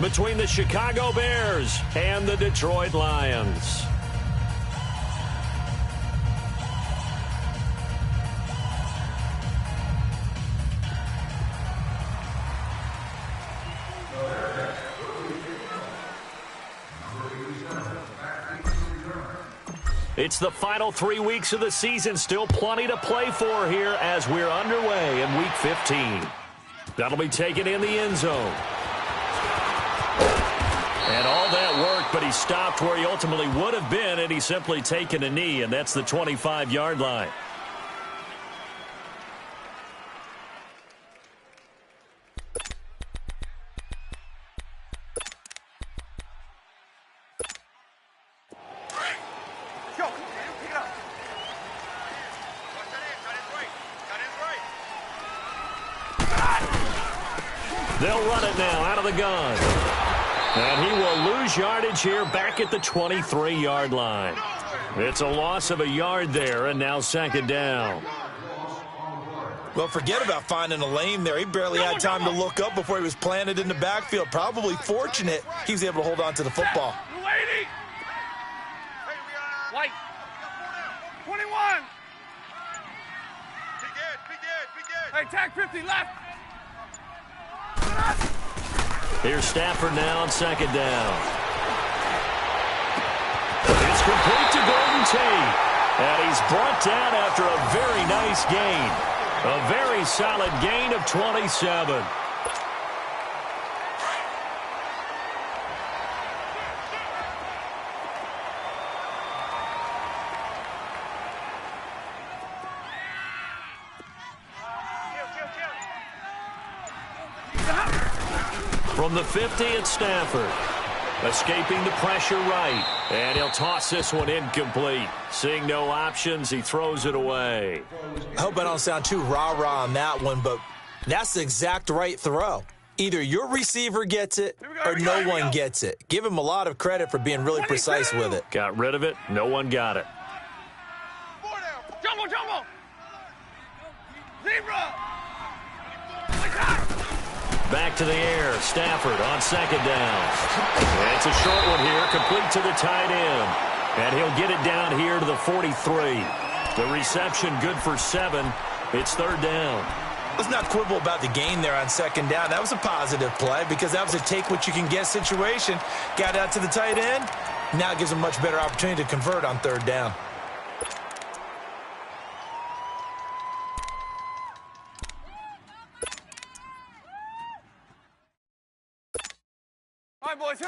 between the Chicago Bears and the Detroit Lions. It's the final 3 weeks of the season. Still plenty to play for here as we're underway in Week 15. That'll be taken in the end zone. And all that work, but he stopped where he ultimately would have been, and he's simply taken a knee, and that's the 25-yard line. They'll run it now out of the gun. And he will lose yardage here back at the 23-yard line. It's a loss of a yard there, and now second down. Well, forget about finding a lane there. He barely had time to look up before he was planted in the backfield. Probably fortunate he was able to hold on to the football. White. 21. Hey, tag 50 left. Here's Stafford now on second down. It's complete to Golden Tate. And he's brought down after a very nice gain. A very solid gain of 27. From the 50, it's Stafford. Escaping the pressure right. And he'll toss this one incomplete. Seeing no options, he throws it away. I hope I don't sound too rah-rah on that one, but that's the exact right throw. Either your receiver gets it or no one gets it. Give him a lot of credit for being really precise with it. Got rid of it. No one got it. Jumbo, jumbo. Zebra. Back to the air. Stafford on second down. And it's a short one here, complete to the tight end. And he'll get it down here to the 43. The reception good for 7. It's third down. Let's not quibble about the gain there on second down. That was a positive play because that was a take-what-you-can-get situation. Got out to the tight end. Now it gives him a much better opportunity to convert on third down.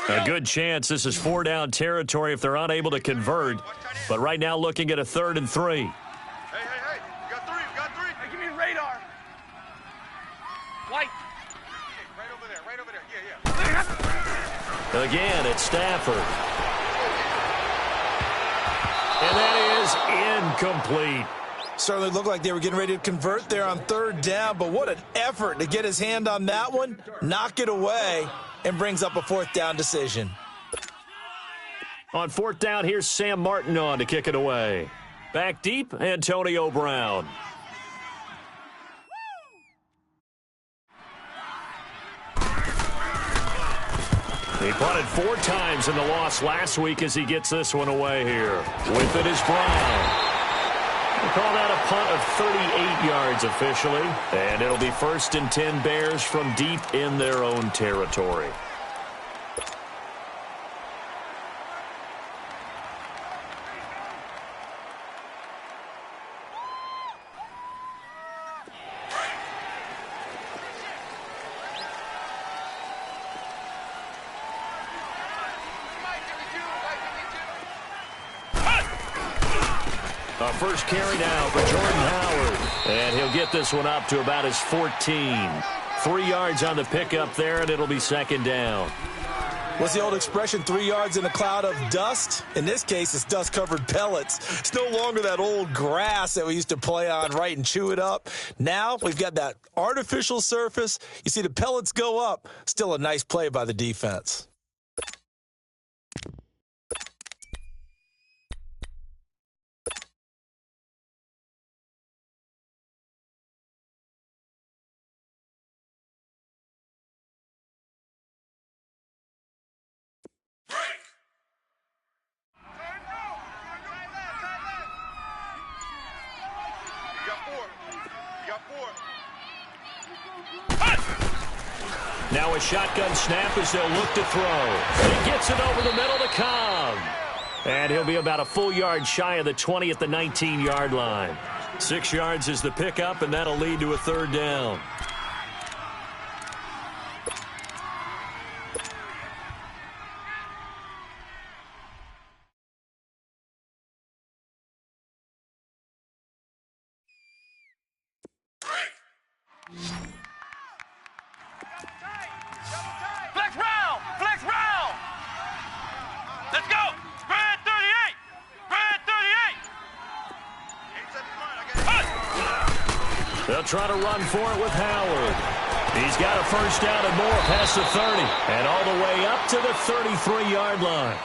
A good chance this is 4-down territory if they're unable to convert. But right now looking at a 3rd and 3. Hey, we got three. Hey, give me a radar. White. Right over there. Yeah. Again, it's Stafford. And that is incomplete. Certainly looked like they were getting ready to convert there on third down, but what an effort to get his hand on that one, knock it away, and brings up a 4th down decision. On 4th down, here's Sam Martin on to kick it away. Back deep, Antonio Brown. He punted 4 times in the loss last week as he gets this one away here. With it is Brown. We'll call that a punt of 38 yards officially. And it'll be 1st and 10 Bears from deep in their own territory. Our first carry now for Jordan Howard. And he'll get this one up to about his 14. 3 yards on the pickup there, and it'll be second down. What's the old expression, 3 yards in a cloud of dust? In this case, it's dust-covered pellets. It's no longer that old grass that we used to play on, right, and chew it up. Now we've got that artificial surface. You see the pellets go up. Still a nice play by the defense. Now a shotgun snap as they'll look to throw. He gets it over the middle to Cobb. And he'll be about a full yard shy of the 20 at the 19-yard line. 6 yards is the pickup, and that'll lead to a third down. Flex round! Flex round! Let's go! Spread 38! Spread 38! They'll try to run for it with Howard. He's got a first down and more past the 30. And all the way up to the 33-yard line.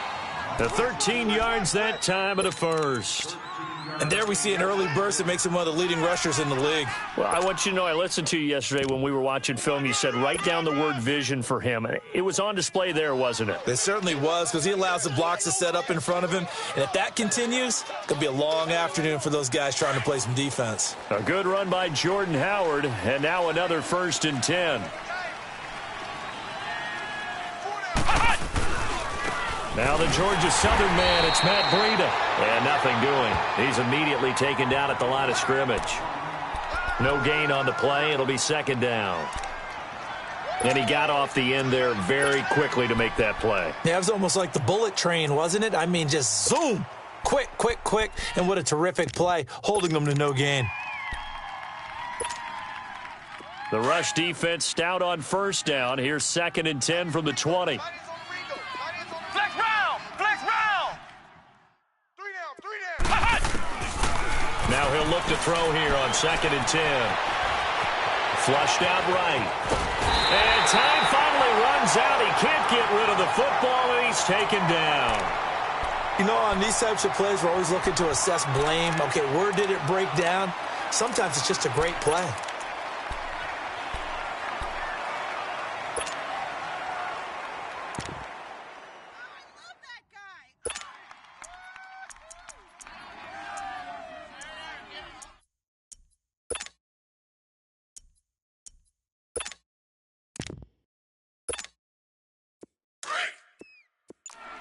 The 13 yards that time at a first. And there we see an early burst that makes him one of the leading rushers in the league. Well, I want you to know, I listened to you yesterday when we were watching film. You said write down the word vision for him. It was on display there, wasn't it? It certainly was, because he allows the blocks to set up in front of him. And if that continues, it could be a long afternoon for those guys trying to play some defense. A good run by Jordan Howard, and now another 1st and 10. Now the Georgia Southern man, it's Matt Breida. And nothing doing. He's immediately taken down at the line of scrimmage. No gain on the play. It'll be 2nd down. And he got off the end there very quickly to make that play. Yeah, it was almost like the bullet train, wasn't it? I mean, just zoom. Quick, quick, quick. And what a terrific play, holding them to no gain. The rush defense stout on 1st down. Here's 2nd and 10 from the 20. Flex round! Flex round! 3 down! Now he'll look to throw here on 2nd and 10. Flushed out right. And time finally runs out. He can't get rid of the football, and he's taken down. You know, on these types of plays, we're always looking to assess blame. Okay, where did it break down? Sometimes it's just a great play.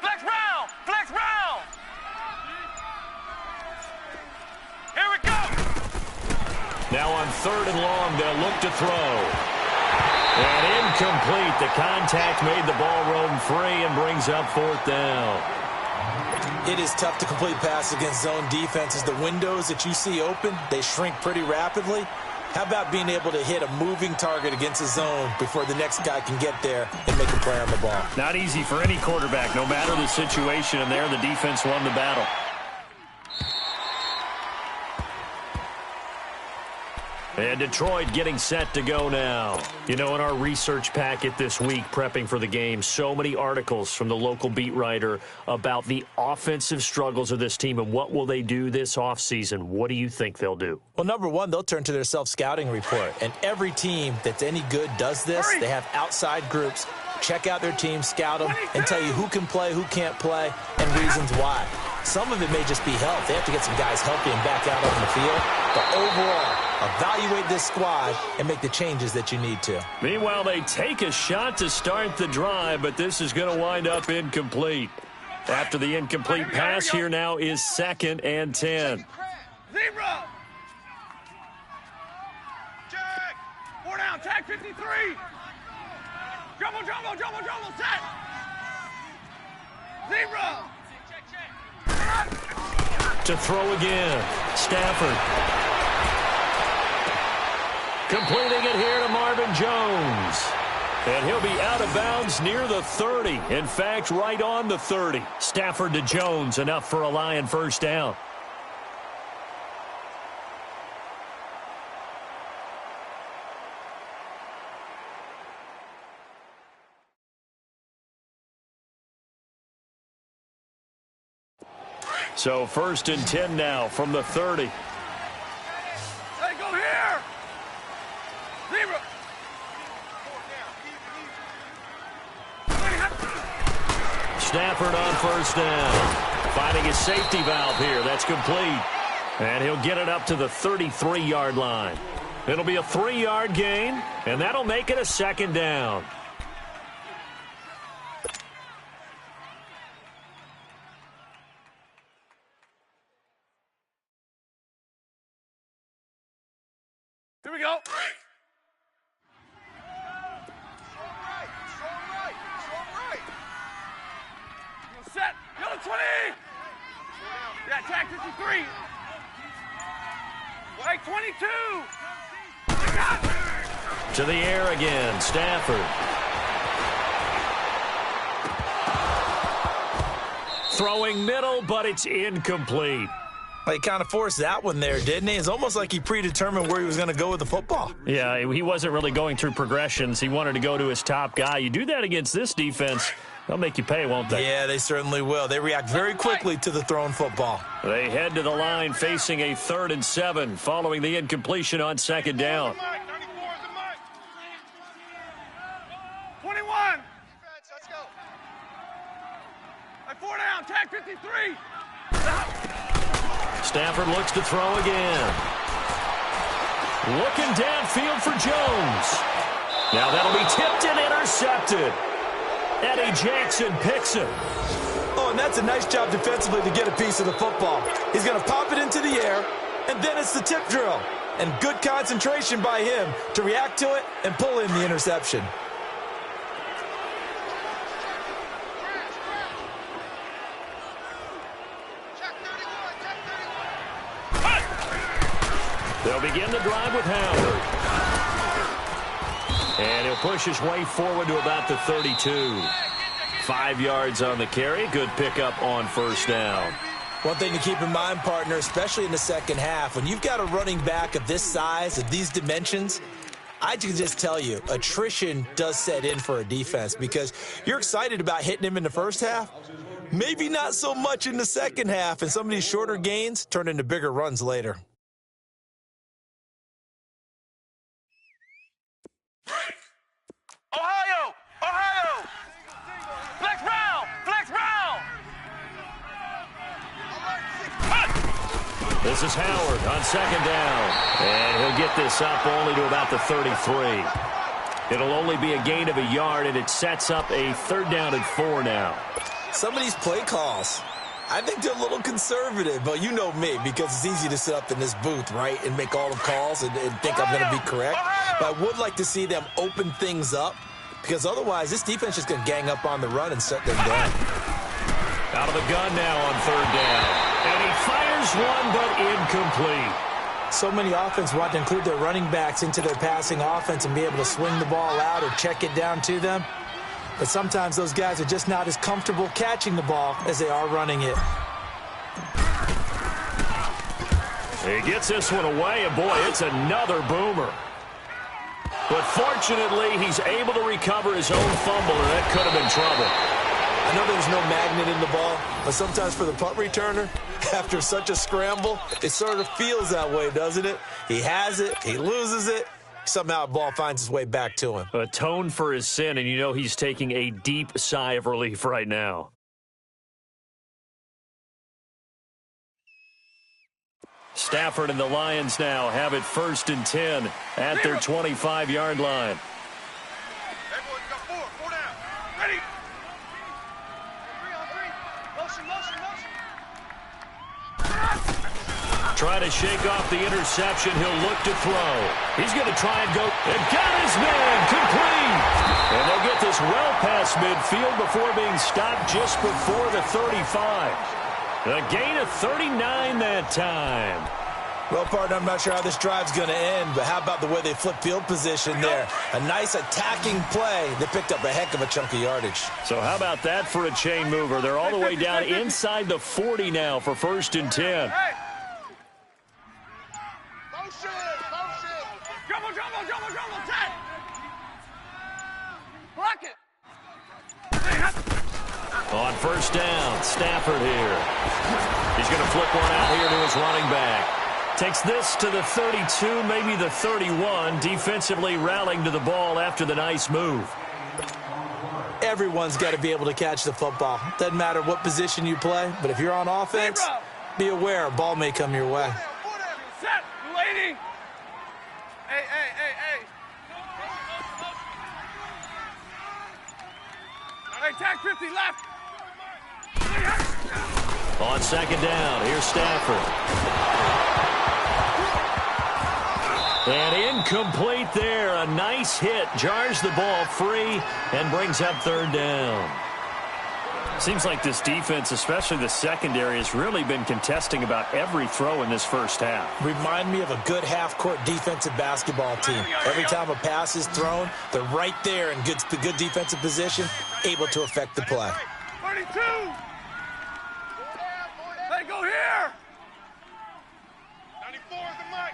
Flex round! Flex round! Here we go! Now on 3rd and long, they'll look to throw. And incomplete. The contact made the ball roam free and brings up 4th down. It is tough to complete passes against zone defenses. The windows that you see open, they shrink pretty rapidly. How about being able to hit a moving target against a zone before the next guy can get there and make a play on the ball? Not easy for any quarterback, no matter the situation, and there the defense won the battle. And Detroit getting set to go now. You know, in our research packet this week, prepping for the game, so many articles from the local beat writer about the offensive struggles of this team and what will they do this offseason. What do you think they'll do? Well, number one, they'll turn to their self-scouting report. And every team that's any good does this. They have outside groups. Check out their team, scout them, and tell you who can play, who can't play, and reasons why. Some of it may just be health. They have to get some guys healthy and back out on the field. But overall, evaluate this squad and make the changes that you need to. Meanwhile, they take a shot to start the drive, but this is going to wind up incomplete. After the incomplete pass, here now is 2nd and 10. Zebra! Check! 4 down, tag 53! Jumbo, jumbo, jumbo, jumbo, set! Zebra! To throw again, Stafford. Completing it here to Marvin Jones. And he'll be out of bounds near the 30. In fact, right on the 30. Stafford to Jones, enough for a Lion first down. So 1st and 10 now from the 30. Hey, go here! Zebra! Stafford on 1st down. Finding his safety valve here. That's complete. And he'll get it up to the 33-yard line. It'll be a 3-yard gain, and that'll make it a 2nd down. Here we go. Set. Yellow 20. Yeah, tag 53. Right 22. To the air again, Stafford. Throwing middle, but it's incomplete. He kind of forced that one there, didn't he? It's almost like he predetermined where he was going to go with the football. Yeah, he wasn't really going through progressions. He wanted to go to his top guy. You do that against this defense, they'll make you pay, won't they? Yeah, they certainly will. They react very quickly to the thrown football. They head to the line facing a 3rd and 7 following the incompletion on 2nd down. 21. Let's go. 4 down, tag 53. Stafford looks to throw again. Looking downfield for Jones. Now that'll be tipped and intercepted. Eddie Jackson picks it. Oh, and that's a nice job defensively to get a piece of the football. He's going to pop it into the air, and then it's the tip drill. And good concentration by him to react to it and pull in the interception. They'll begin the drive with Howard. And he'll push his way forward to about the 32. 5 yards on the carry. Good pickup on 1st down. One thing to keep in mind, partner, especially in the second half, when you've got a running back of this size, of these dimensions, I can just tell you, attrition does set in for a defense because you're excited about hitting him in the first half. Maybe not so much in the second half, and some of these shorter gains turn into bigger runs later. Ohio! Ohio! Flex round! Flex round! This is Howard on 2nd down. And he'll get this up only to about the 33. It'll only be a gain of a yard, and it sets up a 3rd down and 4 now. Some of these play calls, I think they're a little conservative, but you know me, because it's easy to sit up in this booth, right, and make all the calls and think I'm going to be correct. But I would like to see them open things up, because otherwise this defense is going to gang up on the run and shut them down. Out of the gun now on 3rd down. And he fires one, but incomplete. So many offenses want to include their running backs into their passing offense and be able to swing the ball out or check it down to them. But sometimes those guys are just not as comfortable catching the ball as they are running it. He gets this one away, and boy, it's another boomer. But fortunately, he's able to recover his own fumble, and that could have been trouble. I know there's no magnet in the ball, but sometimes for the punt returner, after such a scramble, it sort of feels that way, doesn't it? He has it, he loses it, somehow the ball finds its way back to him. Atone for his sin, and you know he's taking a deep sigh of relief right now. Stafford and the Lions now have it 1st and 10 at their 25-yard line. Everyone got 4 down. Ready? 3 on 3. Motion. Try to shake off the interception. He'll look to throw. He's going to try and go. And got his man. Complete. And they'll get this well past midfield before being stopped just before the 35. A gain of 39 that time. Well, partner, I'm not sure how this drive's going to end, but how about the way they flip field position there? A nice attacking play that picked up a heck of a chunk of yardage. So how about that for a chain mover? They're all the way down inside the 40 now for 1st and 10. Motion. Jumbo, tag. Block it. On 1st down, Stafford here. He's going to flip one out here to his running back. Takes this to the 32, maybe the 31, defensively rallying to the ball after the nice move. Everyone's got to be able to catch the football. Doesn't matter what position you play, but if you're on offense, be aware a ball may come your way. Set, lady. Hey. Hey, tag 50 left. On 2nd down, here's Stafford. And incomplete there. A nice hit. Jars the ball free and brings up third down. Seems like this defense, especially the secondary, has really been contesting about every throw in this first half. Remind me of a good half-court defensive basketball team. Every time a pass is thrown, they're right there in good defensive position, able to affect the play. 32. Hey, go here. 94 is the mic.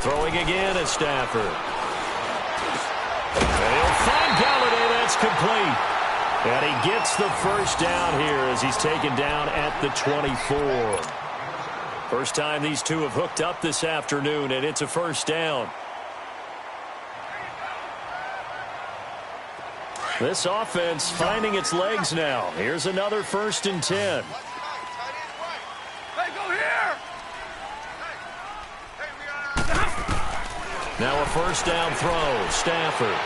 Throwing again is Stafford. And he'll find Galladay. That's complete. And he gets the first down here as he's taken down at the 24. First time these two have hooked up this afternoon, and it's a first down. This offense finding its legs now. Here's another 1st and 10. Hey, go here. Now a first down throw. Stafford.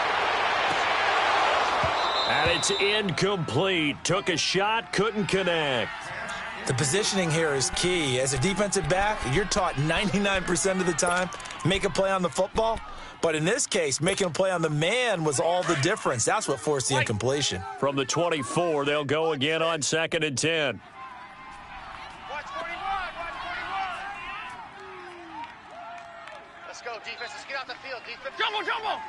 And it's incomplete. Took a shot, couldn't connect. The positioning here is key. As a defensive back, you're taught 99% of the time, make a play on the football. But in this case, making a play on the man was all the difference. That's what forced the incompletion. From the 24, they'll go again on 2nd and 10. Watch 41. Watch 41. Let's go, defense. Let's get out the field, defense. Jumbo.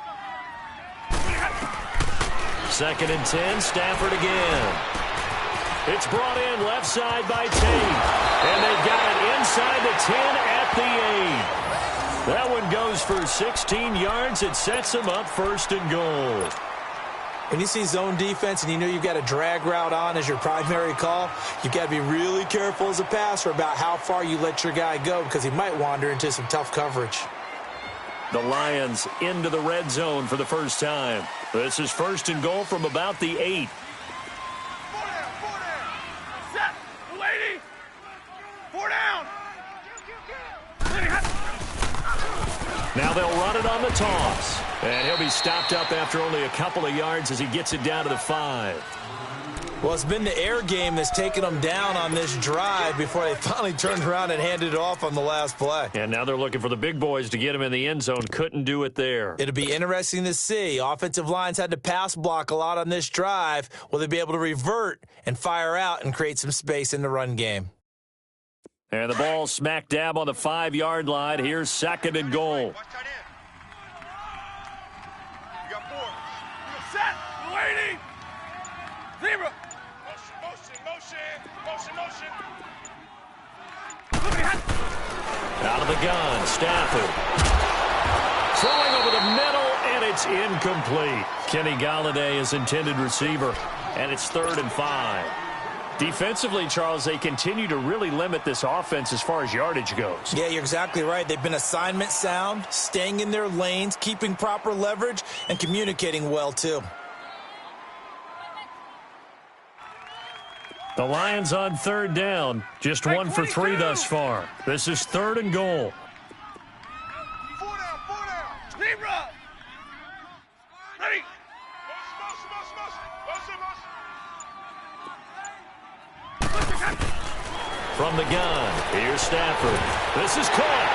2nd and 10, Stafford again. It's brought in left side by Tate. And they've got it inside the 10 at the 8. That one goes for 16 yards. It sets them up 1st and goal. When you see zone defense and you know you've got a drag route on as your primary call, you've got to be really careful as a passer about how far you let your guy go because he might wander into some tough coverage. The Lions into the red zone for the first time. This is 1st and goal from about the 8. 4 down. Set. The lady. 4 down. Now they'll run it on the toss. And he'll be stopped up after only a couple of yards as he gets it down to the 5. Well, it's been the air game that's taken them down on this drive before they finally turned around and handed it off on the last play. And now they're looking for the big boys to get him in the end zone. Couldn't do it there. It'll be interesting to see. Offensive lines had to pass block a lot on this drive. Will they be able to revert and fire out and create some space in the run game? And the ball smack dab on the 5-yard line. Here's 2nd and goal. Watch tight end. You got 4. Set. The lady. Zebra. Motion. Out of the gun, Stafford. Throwing over the middle, and it's incomplete. Kenny Galladay is intended receiver, and it's 3rd and 5. Defensively, Charles, they continue to really limit this offense as far as yardage goes. Yeah, you're exactly right. They've been assignment sound, staying in their lanes, keeping proper leverage, and communicating well, too. The Lions on 3rd down. Just 1 for 3 thus far. This is 3rd and goal. 4 down. Zebra. Ready. From the gun, here's Stafford. This is caught.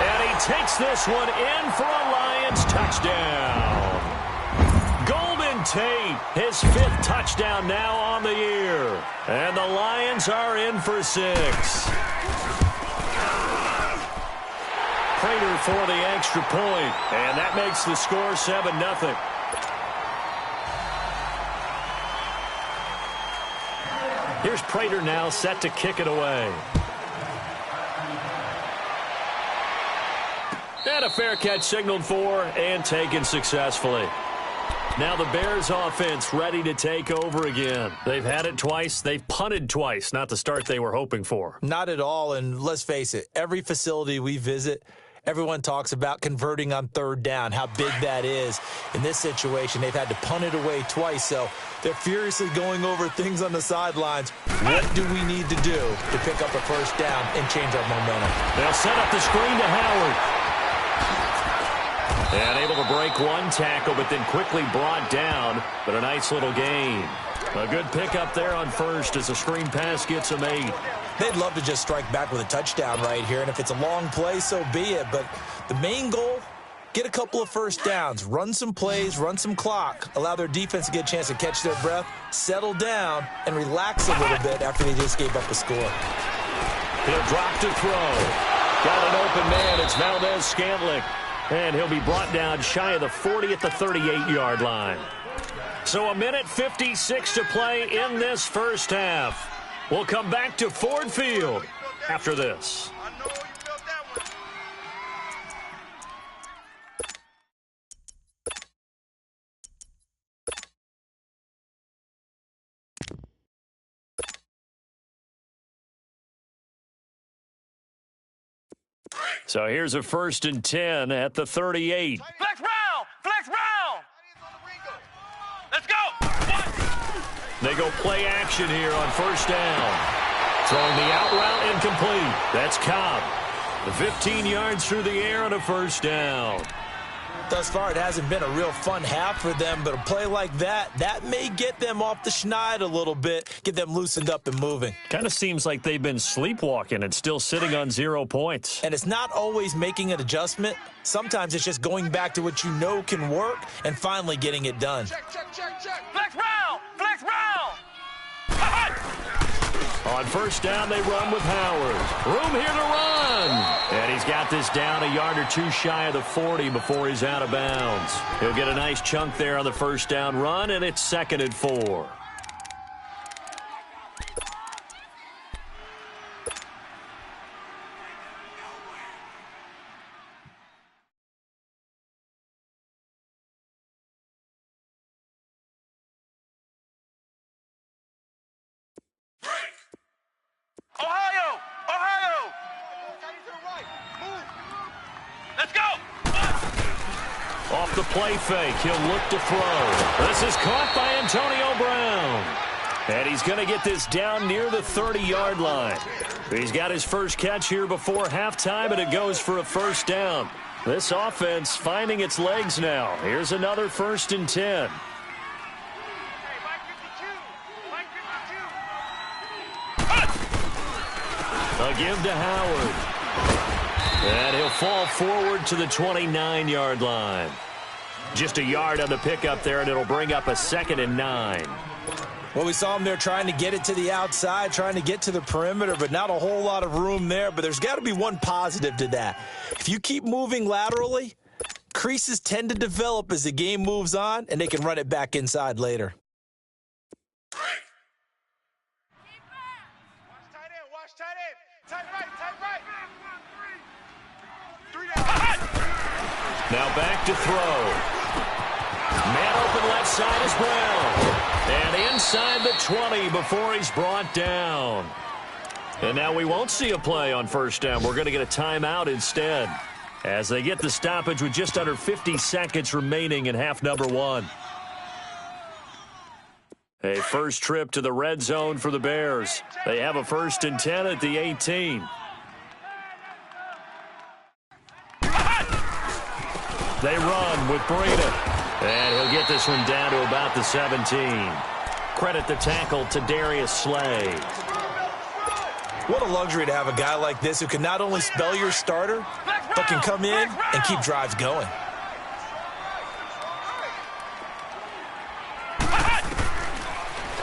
And he takes this one in for a Lions touchdown. Golden Tate, his 5th touchdown now on the year. And the Lions are in for 6. Prater for the extra point. And that makes the score 7-0. Here's Prater now set to kick it away. And a fair catch signaled for and taken successfully. Now the Bears offense ready to take over again. They've had it twice. They've punted twice. Not the start they were hoping for. Not at all, and let's face it, every facility we visit, everyone talks about converting on 3rd down, how big that is. In this situation, they've had to punt it away twice, so they're furiously going over things on the sidelines. What do we need to do to pick up a 1st down and change our momentum? They'll set up the screen to Howard. And able to break one tackle, but then quickly brought down. But a nice little gain. A good pickup there on 1st as the screen pass gets him 8. They'd love to just strike back with a touchdown right here, and if it's a long play, so be it. But the main goal, get a couple of first downs, run some plays, run some clock, allow their defense to get a chance to catch their breath, settle down, and relax a little bit after they just gave up a score. He'll drop to throw. Got an open man. It's Valdez-Scantling. And he'll be brought down shy of the 40 at the 38-yard line. So 1:56 to play in this first half. We'll come back to Ford Field after this. So here's a 1st and 10 at the 38. Flex round! Flex round! Let's go! They go play action here on 1st down. Throwing the out route incomplete. That's Cobb. The 15 yards through the air on a 1st down. Thus far, it hasn't been a real fun half for them, but a play like that may get them off the schneid a little bit, get them loosened up and moving. Kind of seems like they've been sleepwalking and still sitting on 0 points. And it's not always making an adjustment. Sometimes it's just going back to what you know can work and finally getting it done. Check. Flex round! Flex round! On 1st down, they run with Howard. Room here to run. And he's got this down a yard or two shy of the 40 before he's out of bounds. He'll get a nice chunk there on the 1st down run, and it's 2nd and 4. Ohio! Let's go! Off the play fake, he'll look to throw. This is caught by Antonio Brown. And he's going to get this down near the 30-yard line. He's got his first catch here before halftime, and it goes for a 1st down. This offense finding its legs now. Here's another 1st and 10. A give to Howard. And he'll fall forward to the 29-yard line. Just a yard on the pickup there, and it'll bring up a 2nd and 9. Well, we saw him there trying to get it to the outside, trying to get to the perimeter, but not a whole lot of room there. But there's got to be one positive to that. If you keep moving laterally, creases tend to develop as the game moves on, and they can run it back inside later. Watch tight end. Tight right. Now back to throw. Man open left side is Brown. And inside the 20 before he's brought down. And now we won't see a play on 1st down. We're going to get a timeout instead, as they get the stoppage with just under 50 seconds remaining in half number 1. A first trip to the red zone for the Bears. They have a 1st and 10 at the 18. They run with Breida. And he'll get this one down to about the 17. Credit the tackle to Darius Slay. What a luxury to have a guy like this who can not only spell your starter, but can come in and keep drives going.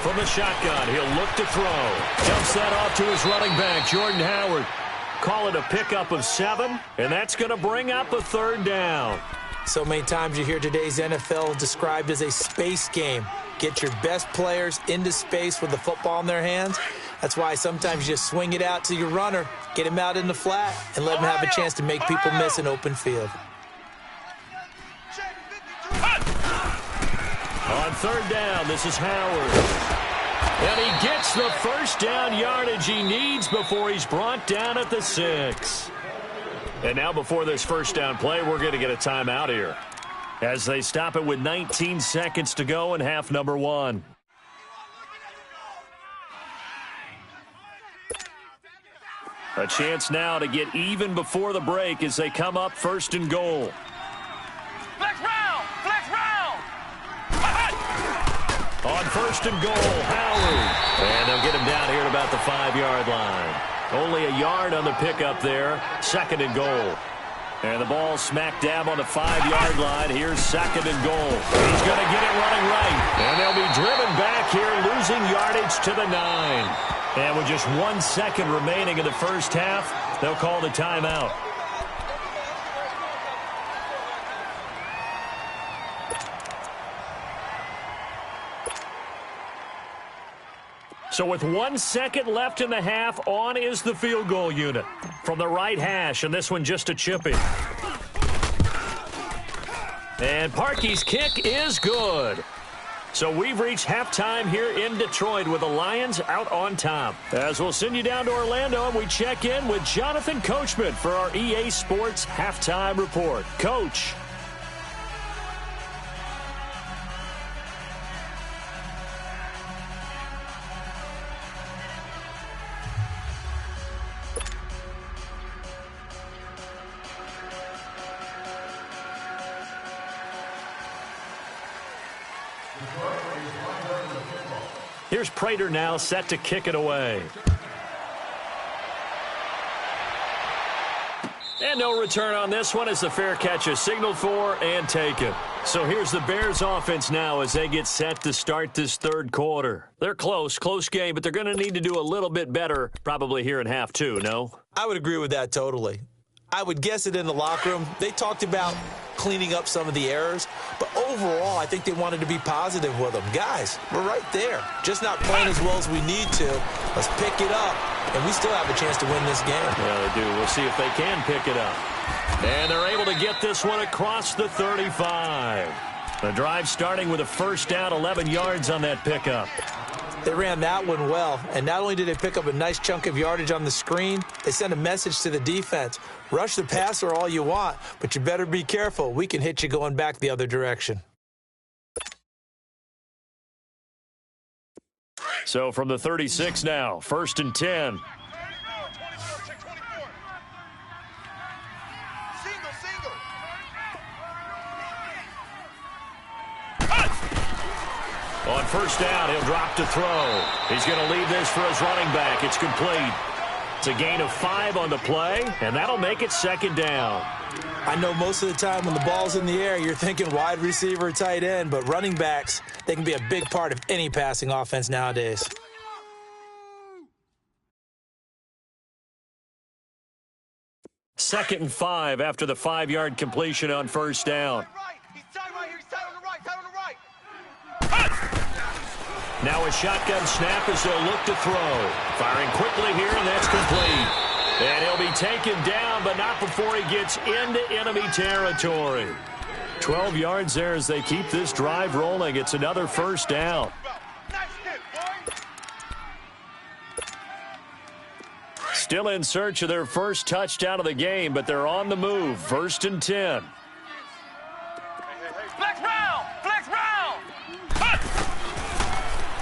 From the shotgun, he'll look to throw. Jumps that off to his running back, Jordan Howard. Call it a pickup of 7, and that's going to bring up a 3rd down. So many times you hear today's NFL described as a space game. Get your best players into space with the football in their hands. That's why sometimes you just swing it out to your runner, get him out in the flat, and let him have a chance to make people miss an open field. On 3rd down, this is Howard. And he gets the 1st down yardage he needs before he's brought down at the 6. And now before this 1st down play, we're going to get a timeout here, as they stop it with 19 seconds to go in half number 1. A chance now to get even before the break as they come up 1st and goal. Flex round! Flex round! On first and goal, Howard. And they'll get him down here at about the 5-yard line. Only a yard on the pickup there. Second and goal. And the ball smack dab on the 5-yard line. Here's second and goal. He's going to get it running right. And they'll be driven back here, losing yardage to the 9. And with just 1 second remaining in the first half, they'll call the timeout. So with 1 second left in the half, on is the field goal unit from the right hash, and this one just a chip in. And Parkey's kick is good. So we've reached halftime here in Detroit with the Lions out on top. As we'll send you down to Orlando, and we check in with Jonathan Coachman for our EA Sports Halftime Report. Coach. Here's Prater now set to kick it away. And no return on this one as the fair catch is signaled for and taken. So here's the Bears offense now as they get set to start this third quarter. They're close game, but they're going to need to do a little bit better probably here in half two, no? I would agree with that totally. I would guess it in the locker room. They talked about cleaning up some of the errors, but overall, I think they wanted to be positive with them. Guys, we're right there. Just not playing as well as we need to. Let's pick it up, and we still have a chance to win this game. Yeah, they do. We'll see if they can pick it up. And they're able to get this one across the 35. The drive starting with a first down, 11 yards on that pickup. They ran that one well, and not only did they pick up a nice chunk of yardage on the screen, they sent a message to the defense. Rush the passer all you want, but you better be careful. We can hit you going back the other direction. So from the 36 now, first and 10. On first down, he'll drop to throw. He's going to leave this for his running back. It's complete. It's a gain of 5 on the play, and that'll make it second down. I know most of the time when the ball's in the air, you're thinking wide receiver, tight end, but running backs, they can be a big part of any passing offense nowadays. Second and 5 after the 5-yard completion on first down. Now a shotgun snap as they'll look to throw. Firing quickly here, and that's complete. And he'll be taken down, but not before he gets into enemy territory. 12 yards there as they keep this drive rolling. It's another first down. Still in search of their first touchdown of the game, but they're on the move. First and 10.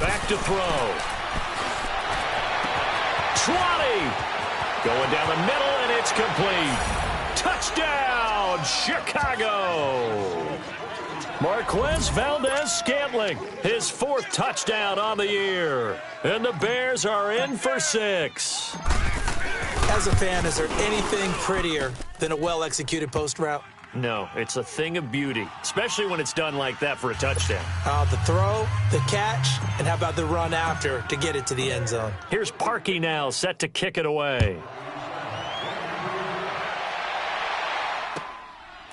Back to throw. 20. Going down the middle, and it's complete. Touchdown, Chicago. Marquez Valdez-Scantling, his 4th touchdown on the year. And the Bears are in for 6. As a fan, is there anything prettier than a well-executed post route? No, it's a thing of beauty, especially when it's done like that for a touchdown. The throw, the catch, and how about the run after to get it to the end zone? Here's Parkey now, set to kick it away.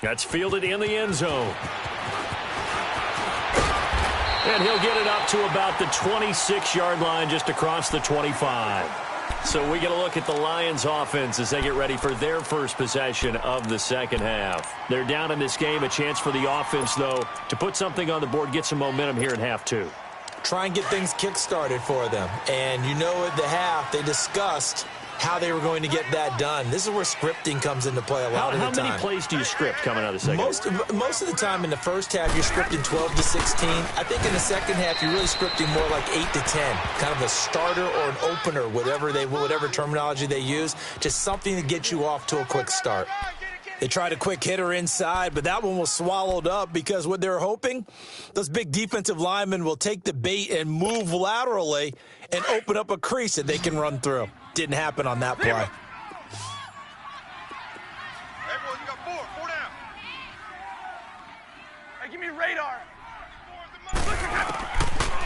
That's fielded in the end zone. And he'll get it up to about the 26-yard line, just across the 25. So we get a look at the Lions offense as they get ready for their first possession of the second half. They're down in this game. A chance for the offense, though, to put something on the board, get some momentum here in half two. Try and get things kick-started for them. And you know at the half, they discussed how they were going to get that done. This is where scripting comes into play a lot of the time. How many plays do you script coming out of the second half? Most of the time in the first half, you're scripting 12 to 16. I think in the second half, you're really scripting more like 8 to 10. Kind of a starter or an opener, whatever terminology they use. Just something to get you off to a quick start. They tried a quick hitter inside, but that one was swallowed up because what they're hoping, those big defensive linemen will take the bait and move laterally and open up a crease that they can run through. Didn't happen on that play. Hey, boys, you got four down. Hey, give me radar.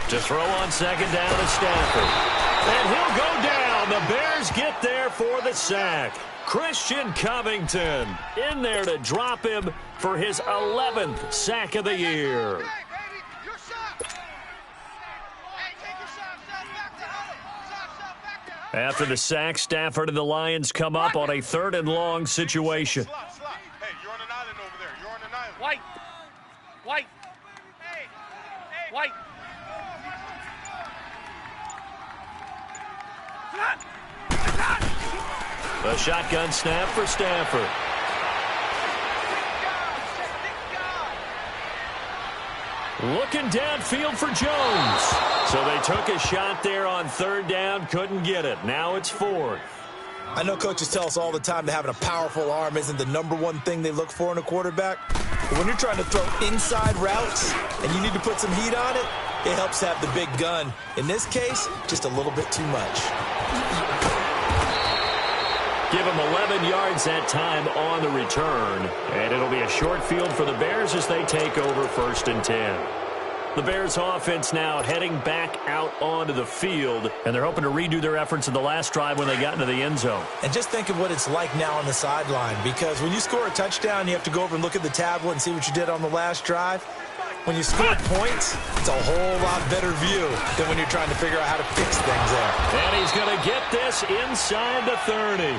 To throw on second down to Stafford. And he'll go down. The Bears get there for the sack. Christian Covington in there to drop him for his 11th sack of the year. Hey, baby, your shot. Hey, take your shot. Shot back to Holly. Shot back to Holly. After the sack, Stafford and the Lions come up on a 3rd and long situation. Slot. Hey, you're on an island over there. You're on an island. White. Hey, White. A shotgun snap for Stafford. Looking downfield for Jones. So they took a shot there on 3rd down, couldn't get it. Now it's 4th. I know coaches tell us all the time that having a powerful arm isn't the number one thing they look for in a quarterback. But when you're trying to throw inside routes and you need to put some heat on it, it helps have the big gun. In this case, just a little bit too much. Give him 11 yards that time on the return. And it'll be a short field for the Bears as they take over 1st and 10. The Bears offense now heading back out onto the field, and they're hoping to redo their efforts in the last drive when they got into the end zone. And just think of what it's like now on the sideline, because when you score a touchdown, you have to go over and look at the tablet and see what you did on the last drive. When you score points, it's a whole lot better view than when you're trying to figure out how to fix things there. And he's going to get this inside the 30.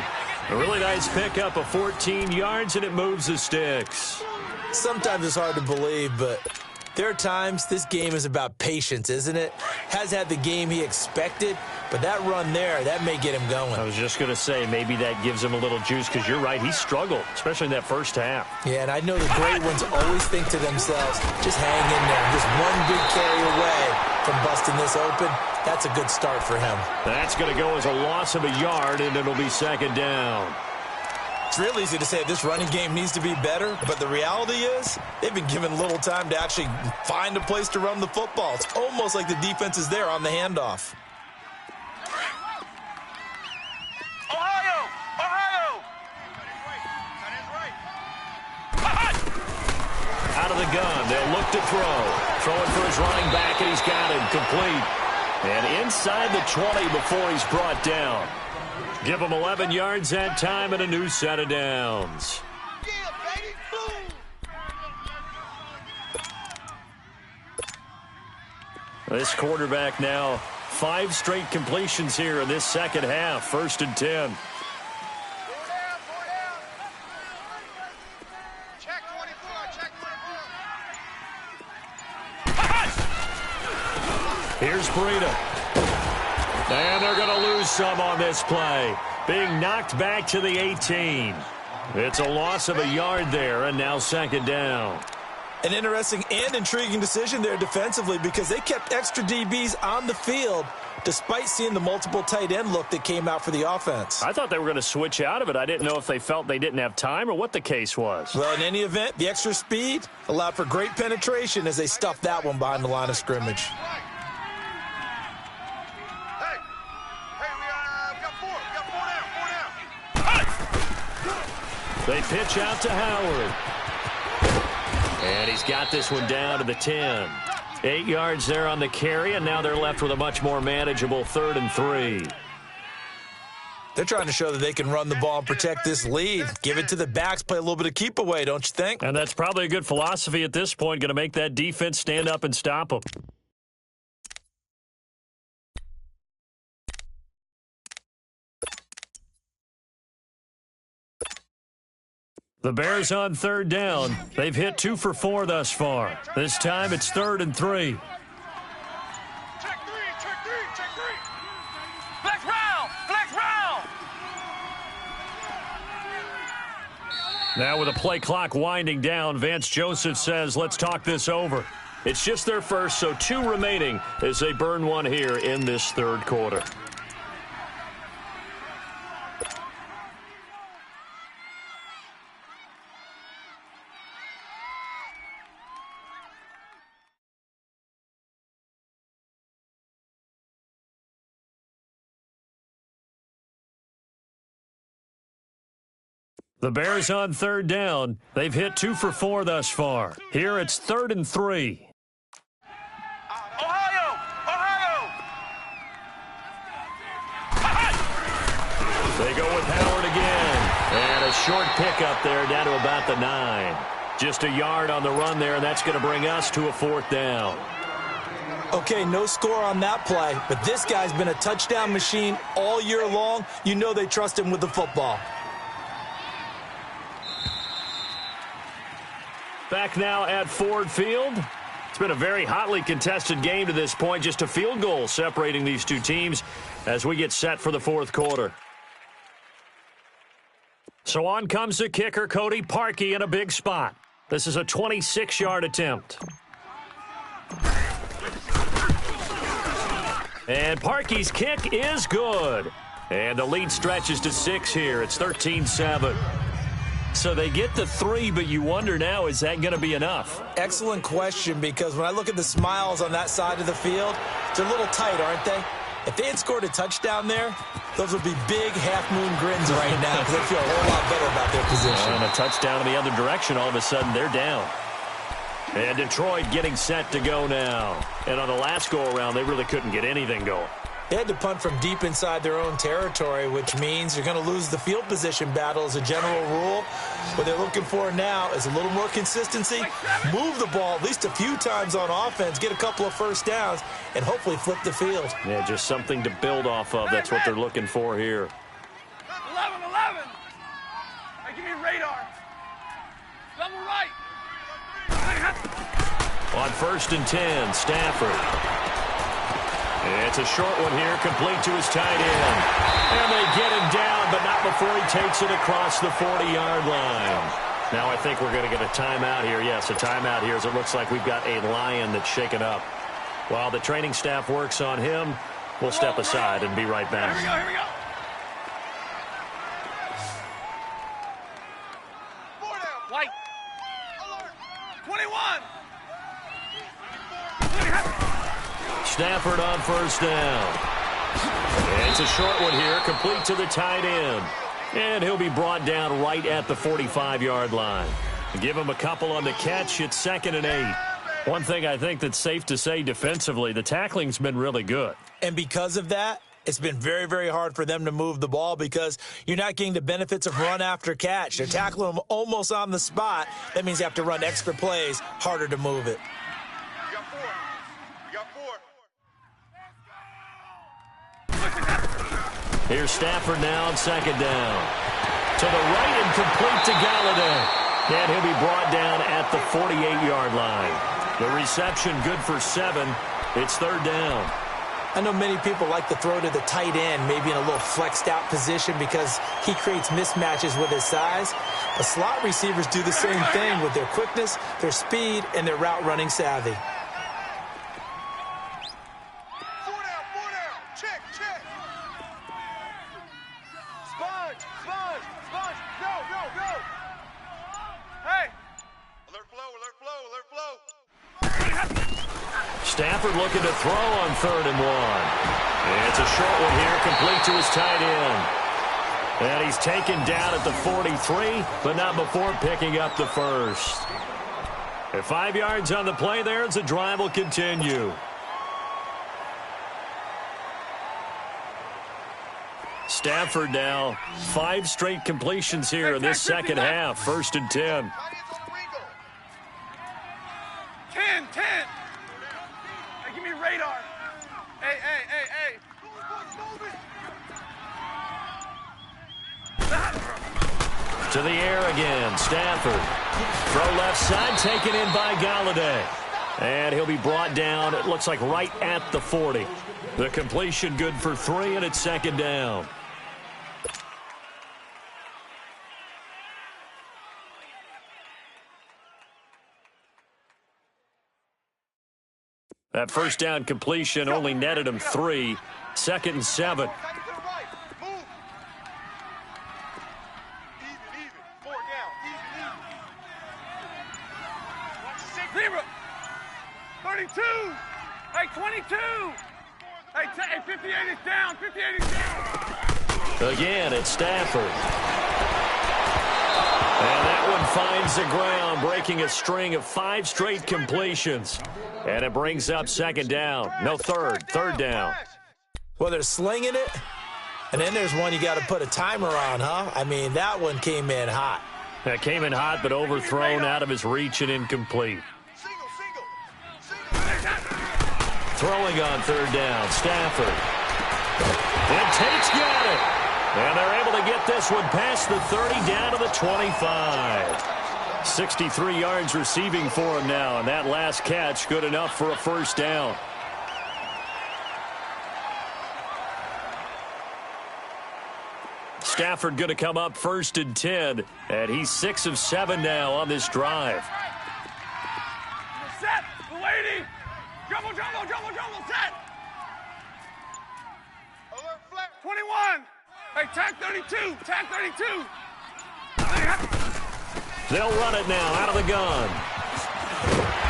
A really nice pickup of 14 yards, and it moves the sticks. Sometimes it's hard to believe, but there are times this game is about patience, isn't it? Has had the game he expected, but that run there, that may get him going. I was just going to say, maybe that gives him a little juice, because you're right, he struggled, especially in that first half. Yeah, and I know the great ones always think to themselves, just hang in there. Just one big carry away from busting this open. That's a good start for him. That's going to go as a loss of a yard, and it'll be 2nd down. It's real easy to say this running game needs to be better, but the reality is they've been given little time to actually find a place to run the football. It's almost like the defense is there on the handoff. Ohio! Out of the gun, they'll look to throw. Throwing for his running back, and he's got him complete. And inside the 20 before he's brought down. Give him 11 yards that time and a new set of downs. yeah, baby, boom. This quarterback now 5 straight completions here in this second half. 1st and 10. 4 down. Check 24. Here's Breida. And they're going to lose some on this play. Being knocked back to the 18. It's a loss of a yard there, and now 2nd down. An interesting and intriguing decision there defensively, because they kept extra DBs on the field despite seeing the multiple tight end look that came out for the offense. I thought they were going to switch out of it. I didn't know if they felt they didn't have time or what the case was. Well, in any event, the extra speed allowed for great penetration as they stuffed that one behind the line of scrimmage. They pitch out to Howard. And he's got this one down to the 10. 8 yards there on the carry, and now they're left with a much more manageable 3rd and 3. They're trying to show that they can run the ball and protect this lead. Give it to the backs, play a little bit of keep away, don't you think? And that's probably a good philosophy at this point, going to make that defense stand up and stop them. The Bears on 3rd down. They've hit 2 for 4 thus far. This time it's 3rd and 3. Check three. Flex round. Now with the play clock winding down, Vance Joseph says, let's talk this over. It's just their first, so 2 remaining as they burn one here in this 3rd quarter. The Bears on third down. They've hit 2 for 4 thus far. Here it's 3rd and 3. Ohio! They go with Howard again. And a short pickup there down to about the 9. Just a yard on the run there, and that's going to bring us to a 4th down. Okay, no score on that play, but this guy's been a touchdown machine all year long. You know they trust him with the football. Back now at Ford Field. It's been a very hotly contested game to this point. Just a field goal separating these two teams as we get set for the 4th quarter. So on comes the kicker, Cody Parkey, in a big spot. This is a 26-yard attempt. And Parkey's kick is good. And the lead stretches to 6 here. It's 13-7. So they get the 3, but you wonder now, is that going to be enough? Excellent question, because when I look at the smiles on that side of the field, they're a little tight, aren't they? If they had scored a touchdown there, those would be big half-moon grins right now because they feel a whole lot better about their position. And a touchdown in the other direction, all of a sudden they're down. And Detroit getting set to go now. And on the last go-around, they really couldn't get anything going. They had to punt from deep inside their own territory, which means you're going to lose the field position battle as a general rule. What they're looking for now is a little more consistency, move the ball at least a few times on offense, get a couple of first downs, and hopefully flip the field. Yeah, just something to build off of. That's what they're looking for here. 11. Hey, give me radar. Double right. On 1st and 10, Stafford. It's a short one here, complete to his tight end. And they get him down, but not before he takes it across the 40-yard line. Now I think we're going to get a timeout here. Yes, a timeout here as it looks like we've got a Lion that's shaken up. While the training staff works on him, we'll step aside and be right back. Here we go. 4 down. White. Alert. 21. Stafford on 1st down. It's a short one here, complete to the tight end. And he'll be brought down right at the 45-yard line. Give him a couple on the catch. It's 2nd and 8. One thing I think that's safe to say defensively, the tackling's been really good. And because of that, it's been very, very hard for them to move the ball because you're not getting the benefits of run after catch. They're tackling them almost on the spot. That means you have to run extra plays, harder to move it. You got 4. You got 4. Here's Stafford now on 2nd down. To the right and complete to Galladay. And he'll be brought down at the 48-yard line. The reception good for 7. It's 3rd down. I know many people like to throw to the tight end, maybe in a little flexed out position because he creates mismatches with his size. The slot receivers do the same thing with their quickness, their speed, and their route running savvy. 4 down. Check. Sponge. Go. Hey. Alert flow. Stafford looking to throw on 3rd and 1. It's a short one here, complete to his tight end. And he's taken down at the 43, but not before picking up the 1st. At 5 yards on the play there as the drive will continue. Stafford now 5 straight completions here in this second half. 1st and 10. Tight ends on the wrinkle. 10. Hey, give me radar. Hey. To the air again, Stafford. Throw left side, taken in by Galladay. And he'll be brought down, it looks like right at the 40. The completion good for 3, and it's 2nd down. That first down completion only netted him 3. 2nd and 7. Tight end to the right. Move. Even. 4 down. Even. Watch the 0. 32. Hey, 22. Hey, 58 is down. 58 is down. Again, it's Stafford. And that one finds the ground, breaking a string of 5 straight completions. And it brings up second down. No, third down. Well, they're slinging it, and then there's one you got to put a timer on, huh? I mean, that one came in hot. That came in hot, but overthrown out of his reach and incomplete. Throwing on third down, Stafford. And Tate's got it. And they're able to get this one past the 30 down to the 25. 63 yards receiving for him now, and that last catch good enough for a first down. Stafford going to come up first and 10, and he's 6 of 7 now on this drive. Set. Lady. Jumbo, set. Alert flat. 21. Hey, tag 32. Tag 32. They'll run it now out of the gun.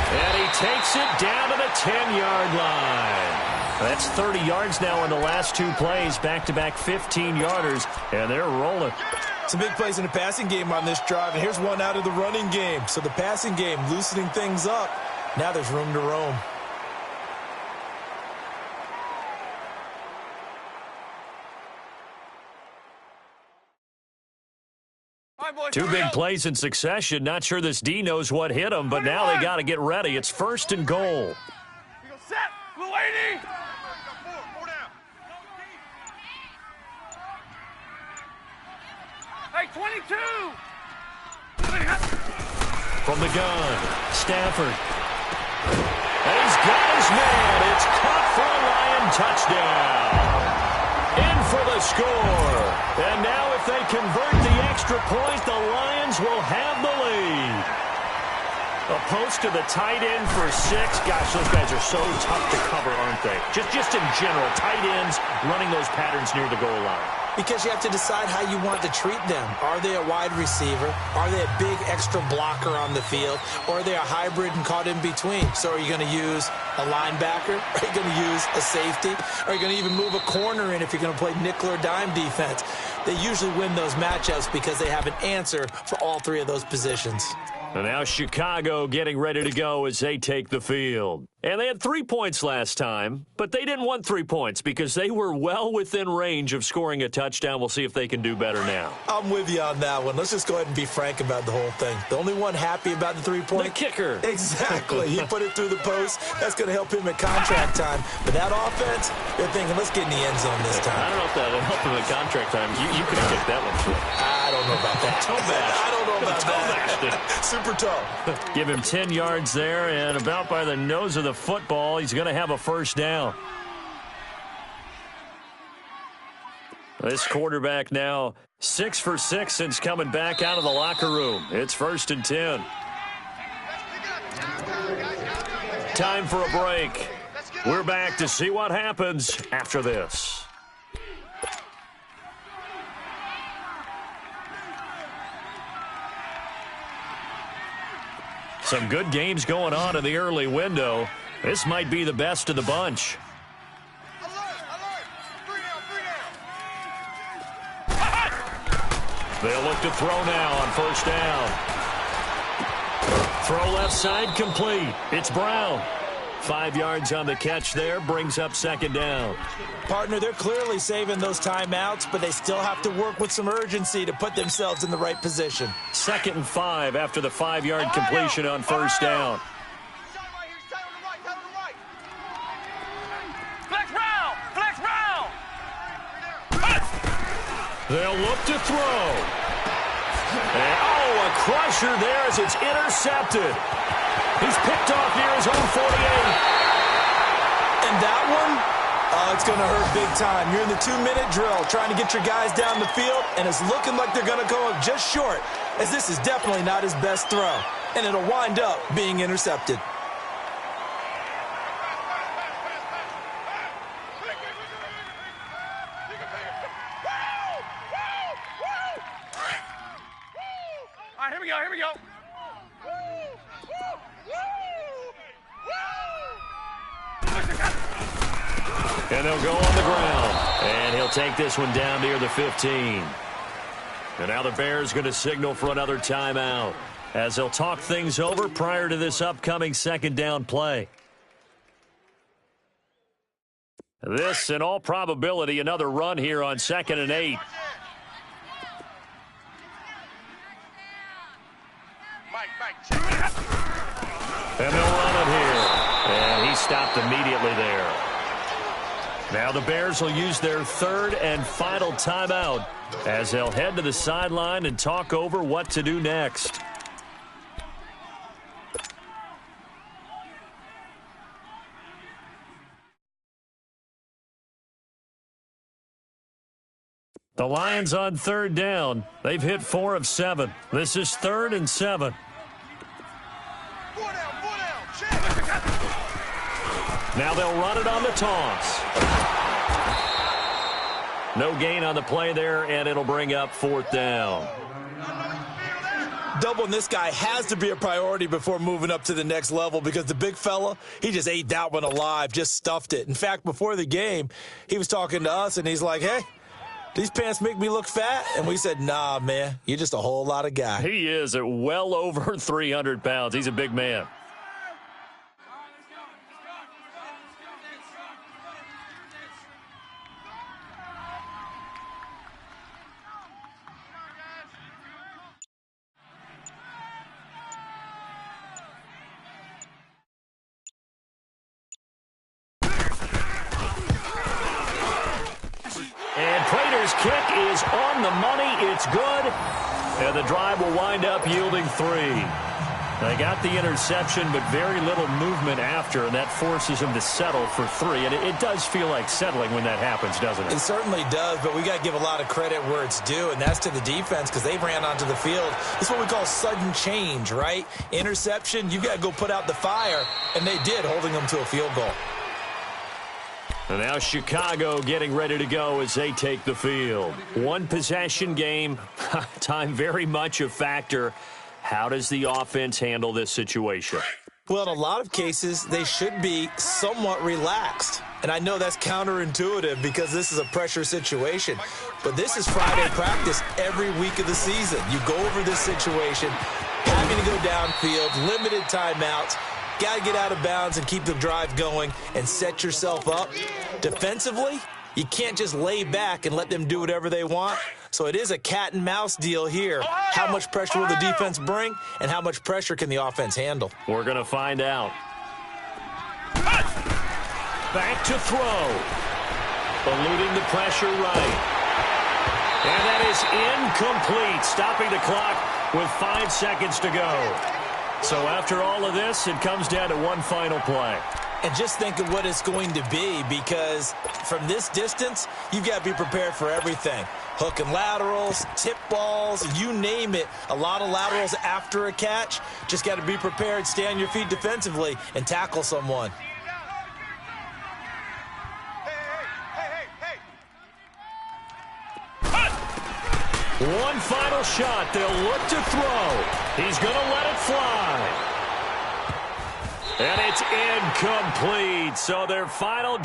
And he takes it down to the 10-yard line. That's 30 yards now in the last 2 plays, back-to-back 15-yarders, and they're rolling. Some big plays in the passing game on this drive, and here's one out of the running game. So the passing game loosening things up. Now there's room to roam. All right, boys, 2 big plays in succession. Not sure this D knows what hit him, but now they got to get ready. It's first and goal. You go set. Lady. Four down. Hey, 22. From the gun, Stafford. And he's got his man. It's caught for a Lion touchdown. In for the score. And now if they convert the extra point, the Lions will have the lead. A post to the tight end for 6. Gosh, those guys are so tough to cover, aren't they? Just in general, tight ends running those patterns near the goal line. Because you have to decide how you want to treat them. Are they a wide receiver? Are they a big extra blocker on the field? Or are they a hybrid and caught in between? So are you going to use a linebacker? Are you going to use a safety? Are you going to even move a corner in if you're going to play nickel or dime defense? They usually win those matchups because they have an answer for all 3 of those positions. And now Chicago getting ready to go as they take the field. And they had 3 points last time, but they didn't want 3 points because they were well within range of scoring a touchdown. We'll see if they can do better now. I'm with you on that one. Let's just go ahead and be frank about the whole thing. The only one happy about the 3-point? The kicker. Exactly. He put it through the post. That's going to help him at contract time. But that offense, they're thinking, let's get in the end zone this time. I don't know if that'll help him at contract time. You could have kicked that one. I don't know about that. I don't know about that. Super toe. Give him 10 yards there, and about by the nose of the football, he's going to have a first down. This quarterback now 6 for 6 since coming back out of the locker room. It's first and 10. Time for a break. We're back to see what happens after this. Some good games going on in the early window. This might be the best of the bunch. They'll look to throw now on first down. Throw left side complete. It's Brown. 5 yards on the catch there, brings up second down. Partner, they're clearly saving those timeouts, but they still have to work with some urgency to put themselves in the right position. 2nd and 5 after the 5-yard completion on first down. Flex round! Flex round! They'll look to throw. And, a crusher there as it's intercepted. He's picked off near his own 48. And that one, it's going to hurt big time. You're in the 2-minute drill trying to get your guys down the field, and it's looking like they're going to go up just short, as this is definitely not his best throw. And it'll wind up being intercepted. All right, here we go, here we go. And they'll go on the ground. And he'll take this one down near the 15. And now the Bears going to signal for another timeout as they'll talk things over prior to this upcoming second down play. This, in all probability, another run here on 2nd and 8. And they'll run it here. And he stopped immediately there. Now the Bears will use their third and final timeout as they'll head to the sideline and talk over what to do next. The Lions on third down. They've hit 4 of 7. This is 3rd and 7. Now they'll run it on the toss. No gain on the play there, and it'll bring up 4th down. Doubling this guy has to be a priority before moving up to the next level because the big fella, he just ate that one alive, just stuffed it. In fact, before the game, he was talking to us, and he's like, hey, these pants make me look fat? And we said, nah, man, you're just a whole lot of guy. He is at well over 300 pounds. He's a big man. Kick is on the money. It's good. And the drive will wind up yielding 3. They got the interception, but very little movement after, and that forces them to settle for 3. And it does feel like settling when that happens, doesn't it? It certainly does, but we got to give a lot of credit where it's due, and that's to the defense because they ran onto the field. It's what we call sudden change, right? Interception, you got to go put out the fire, and they did, holding them to a field goal. And now Chicago getting ready to go as they take the field. One possession game, time very much a factor. How does the offense handle this situation? Well, in a lot of cases, they should be somewhat relaxed. And I know that's counterintuitive because this is a pressure situation. But this is Friday practice every week of the season. You go over this situation, having to go downfield, limited timeouts. Got to get out of bounds and keep the drive going and set yourself up. Defensively, you can't just lay back and let them do whatever they want. So it is a cat and mouse deal here. How much pressure will the defense bring and how much pressure can the offense handle? We're going to find out. Back to throw. Eluding the pressure right. And that is incomplete. Stopping the clock with 5 seconds to go. So after all of this, it comes down to one final play. And just think of what it's going to be because from this distance, you've got to be prepared for everything. Hook and laterals, tip balls, you name it. A lot of laterals after a catch. Just got to be prepared, stay on your feet defensively, and tackle someone. One final shot. They'll look to throw. He's going to let it fly. And it's incomplete. So their final